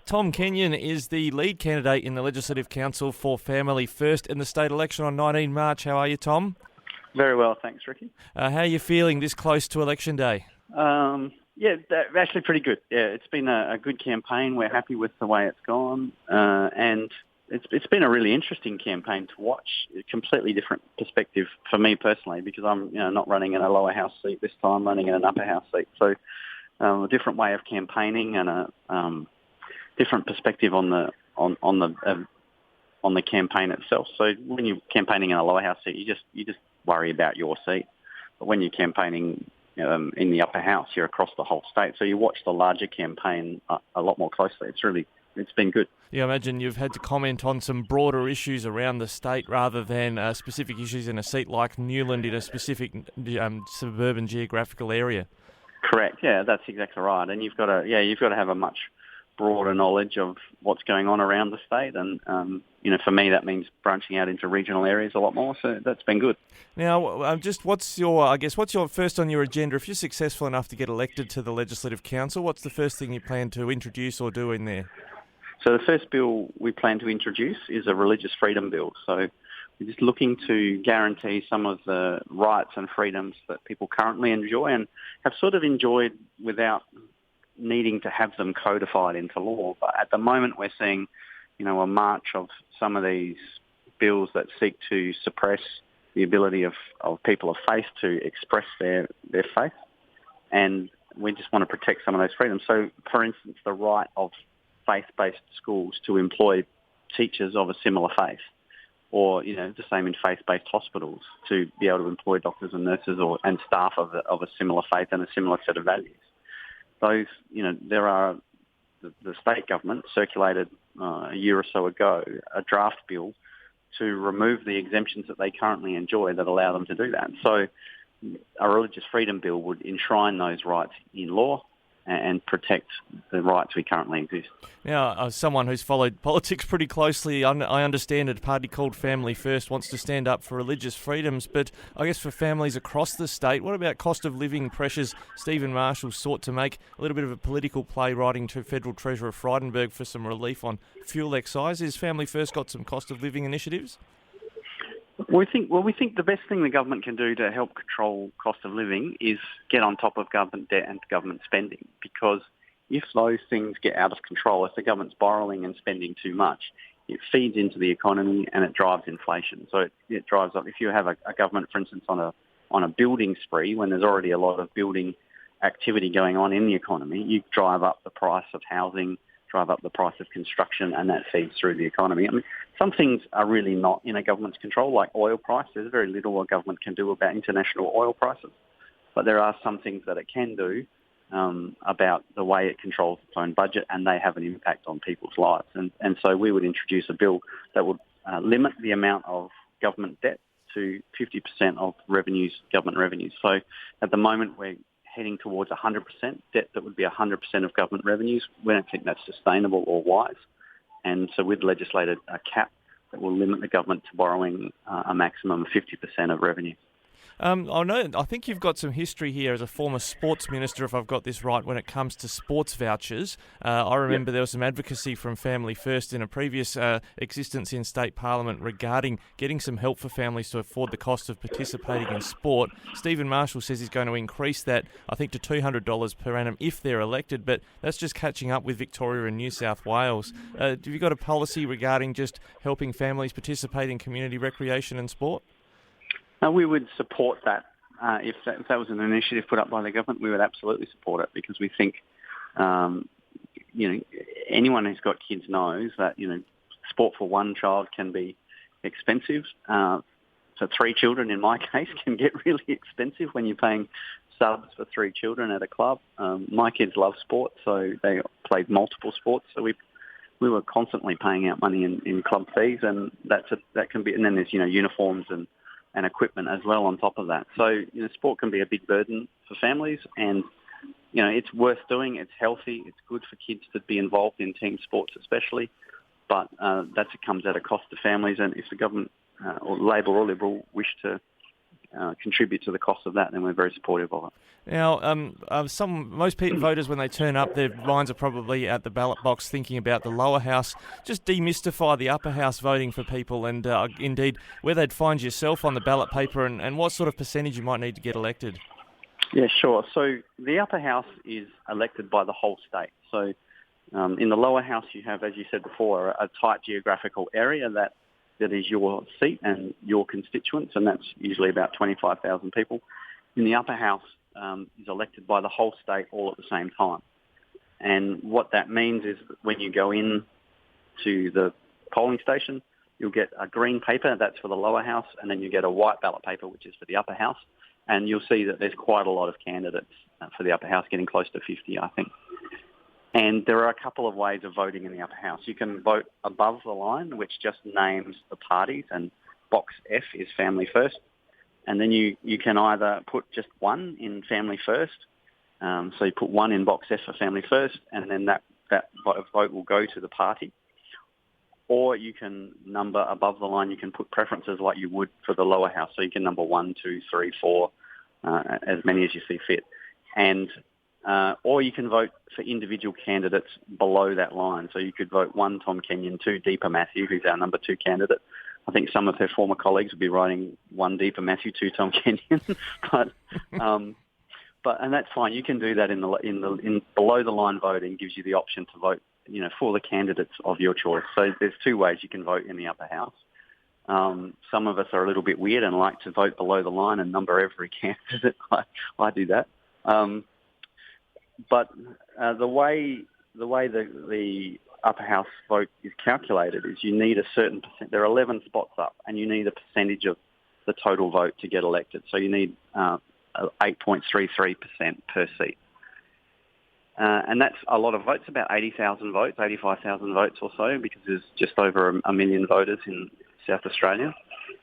Tom Kenyon is the lead candidate in the Legislative Council for Family First in the state election on 19 March. How are you, Tom? Very well, thanks, Ricky. How are you feeling this close to election day? Actually pretty good. Yeah, it's been a good campaign. We're happy with the way it's gone, and it's been a really interesting campaign to watch. A completely different perspective for me personally, because I'm not running in a lower house seat this time, running in an upper house seat. So a different way of campaigning and a different perspective on the campaign itself. So when you're campaigning in a lower house seat, you just worry about your seat. But when you're campaigning in the upper house, you're across the whole state. So you watch the larger campaign a lot more closely. It's been good. Yeah, I imagine you've had to comment on some broader issues around the state rather than specific issues in a seat like Newland in a specific suburban geographical area. Correct. Yeah, that's exactly right. And you've got to have a much broader knowledge of what's going on around the state, and for me that means branching out into regional areas a lot more. So that's been good. Now, what's your first on your agenda? If you're successful enough to get elected to the Legislative Council, what's the first thing you plan to introduce or do in there? So the first bill we plan to introduce is a religious freedom bill. So we're just looking to guarantee some of the rights and freedoms that people currently enjoy and have sort of enjoyed without needing to have them codified into law. But at the moment we're seeing, a march of some of these bills that seek to suppress the ability of people of faith to express their faith. And we just want to protect some of those freedoms. So, for instance, the right of faith-based schools to employ teachers of a similar faith, or, the same in faith-based hospitals to be able to employ doctors and nurses and staff of a similar faith and a similar set of values. Those, the state government circulated a year or so ago a draft bill to remove the exemptions that they currently enjoy that allow them to do that. So a religious freedom bill would enshrine those rights in law and protect the rights we currently exist. Now, as someone who's followed politics pretty closely, I understand a party called Family First wants to stand up for religious freedoms, but I guess for families across the state, what about cost of living pressures? Stephen Marshall sought to make a little bit of a political play, writing to Federal Treasurer Frydenberg for some relief on fuel excise. Has Family First got some cost of living initiatives? We think the best thing the government can do to help control cost of living is get on top of government debt and government spending, because if those things get out of control, if the government's borrowing and spending too much, it feeds into the economy and it drives inflation. So it drives up. If you have a government, for instance, on a building spree, when there's already a lot of building activity going on in the economy, you drive up the price of housing, drive up the price of construction, and that feeds through the economy. I mean, some things are really not in a government's control, like oil price. There's very little a government can do about international oil prices, but there are some things that it can do about the way it controls its own budget, and they have an impact on people's lives. And so we would introduce a bill that would limit the amount of government debt to 50% of revenues, government revenues. So at the moment we're heading towards 100% debt that would be 100% of government revenues. We don't think that's sustainable or wise. And so we've legislated a cap that will limit the government to borrowing a maximum of 50% of revenue. I think you've got some history here as a former sports minister, if I've got this right, when it comes to sports vouchers. I remember There was some advocacy from Family First in a previous existence in State Parliament regarding getting some help for families to afford the cost of participating in sport. Stephen Marshall says he's going to increase that, I think, to $200 per annum if they're elected, but that's just catching up with Victoria and New South Wales. Have you got a policy regarding just helping families participate in community recreation and sport? We would support that. If that was an initiative put up by the government, we would absolutely support it, because we think, anyone who's got kids knows that, sport for one child can be expensive. For three children, in my case, can get really expensive when you're paying subs for three children at a club. My kids love sport, so they played multiple sports. So we were constantly paying out money in club fees, and that can be. And then there's uniforms and equipment as well on top of that. So, sport can be a big burden for families, and, it's worth doing. It's healthy. It's good for kids to be involved in team sports especially, but it comes at a cost to families. And if the government, or Labor or Liberal, wish to contribute to the cost of that, then we're very supportive of it. Now, most voters, when they turn up, their minds are probably at the ballot box thinking about the lower house. Just demystify the upper house voting for people, and indeed where they'd find yourself on the ballot paper, and what sort of percentage you might need to get elected. Yeah, sure. So the upper house is elected by the whole state. So in the lower house, you have, as you said before, a tight geographical area that is your seat and your constituents, and that's usually about 25,000 people. In the upper house is elected by the whole state all at the same time. And what that means is that when you go in to the polling station, you'll get a green paper, that's for the lower house, and then you get a white ballot paper, which is for the upper house. And you'll see that there's quite a lot of candidates for the upper house, getting close to 50, I think. And there are a couple of ways of voting in the upper house. You can vote above the line, which just names the parties, and box F is Family First. And then you can either put just one in Family First. So you put one in box F for Family First, and then that vote will go to the party. Or you can number above the line, you can put preferences like you would for the lower house. So you can number 1, 2, 3, 4, as many as you see fit. And or you can vote for individual candidates below that line. So you could vote 1 Tom Kenyon, 2 Deepa Matthew, who's our number 2 candidate. I think some of her former colleagues would be writing 1 Deepa Matthew, 2 Tom Kenyon, and that's fine. You can do that in below the line voting. Gives you the option to vote, for the candidates of your choice. So there's 2 ways you can vote in the upper house. Some of us are a little bit weird and like to vote below the line and number every candidate. I do that. But the way the upper house vote is calculated is you need a certain percent. There are 11 spots up, and you need a percentage of the total vote to get elected. So you need 8.33% per seat. And that's a lot of votes, about 80,000 votes, 85,000 votes or so, because there's just over a million voters in South Australia,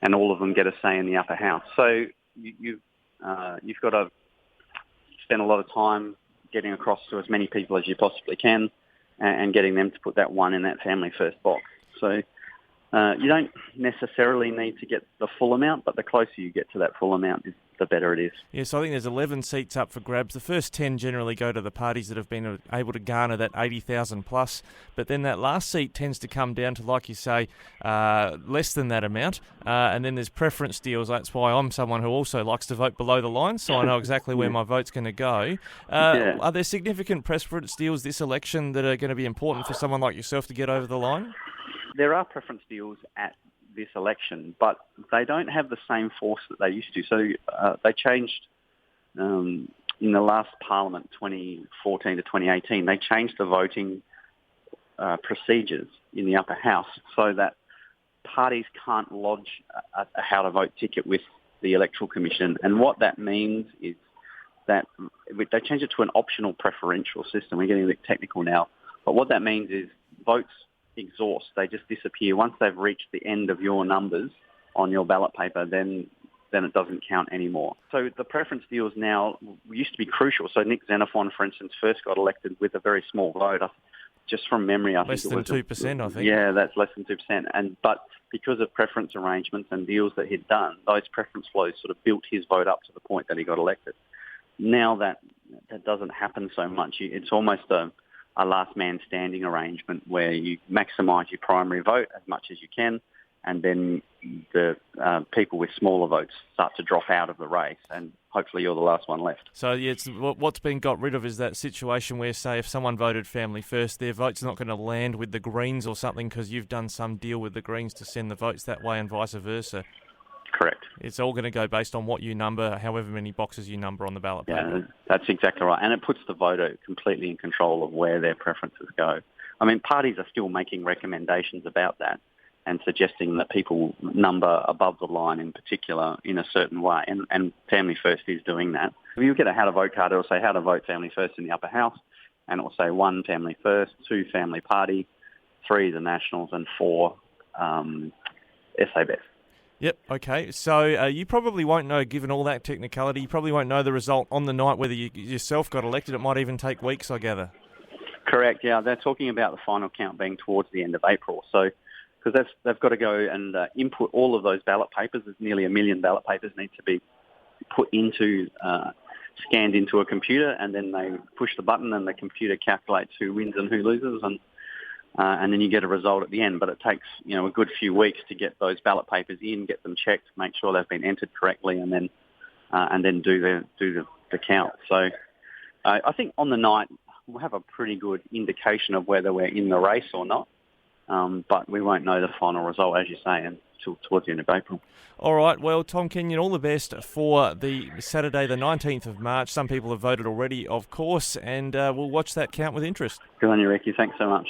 and all of them get a say in the upper house. So you've got to spend a lot of time getting across to as many people as you possibly can, and getting them to put that 1 in that Family First box. So you don't necessarily need to get the full amount, but the closer you get to that full amount, the better it is. Yes, I think there's 11 seats up for grabs. The first 10 generally go to the parties that have been able to garner that 80,000 plus, but then that last seat tends to come down to, like you say, less than that amount, and then there's preference deals. That's why I'm someone who also likes to vote below the line, so I know exactly where my vote's going to go. Are there significant preference deals this election that are going to be important for someone like yourself to get over the line? There are preference deals at this election, but they don't have the same force that they used to. So they changed in the last Parliament, 2014 to 2018. They changed the voting procedures in the upper house so that parties can't lodge a how to vote ticket with the Electoral Commission. And what that means is that they changed it to an optional preferential system. We're getting a bit technical now, but what that means is votes exhaust. They just disappear. Once they've reached the end of your numbers on your ballot paper, then it doesn't count anymore. So the preference deals now used to be crucial. So Nick Xenophon, for instance, first got elected with a very small vote. Just from memory, I think it was less than 2%, I think. Yeah, that's less than 2%. But because of preference arrangements and deals that he'd done, those preference flows sort of built his vote up to the point that he got elected. Now that doesn't happen so much. It's almost a last man standing arrangement where you maximise your primary vote as much as you can, and then the people with smaller votes start to drop out of the race, and hopefully you're the last one left. So yeah, what's been got rid of is that situation where, say, if someone voted Family First, their vote's not going to land with the Greens or something because you've done some deal with the Greens to send the votes that way, and vice versa. Correct. It's all going to go based on what you number, however many boxes you number on the ballot paper. Yeah, that's exactly right. And it puts the voter completely in control of where their preferences go. I mean, parties are still making recommendations about that and suggesting that people number above the line in particular in a certain way. And Family First is doing that. If you get a how to vote card, it'll say how to vote Family First in the upper house, and it will say 1 Family First, 2 Family Party, 3 the Nationals, and 4 SA Best. Yep, okay. So you probably won't know, given all that technicality, you probably won't know the result on the night whether you yourself got elected. It might even take weeks, I gather. Correct, yeah. They're talking about the final count being towards the end of April. So because they've got to go and input all of those ballot papers. There's nearly 1 million ballot papers need to be put into, scanned into a computer, and then they push the button and the computer calculates who wins and who loses, and then you get a result at the end. But it takes, a good few weeks to get those ballot papers in, get them checked, make sure they've been entered correctly, and then do the count. So I think on the night we'll have a pretty good indication of whether we're in the race or not. But we won't know the final result, as you say, until towards the end of April. All right, well, Tom Kenyon, all the best for the Saturday, the 19th of March. Some people have voted already, of course, and we'll watch that count with interest. Good on you, Ricky. Thanks so much.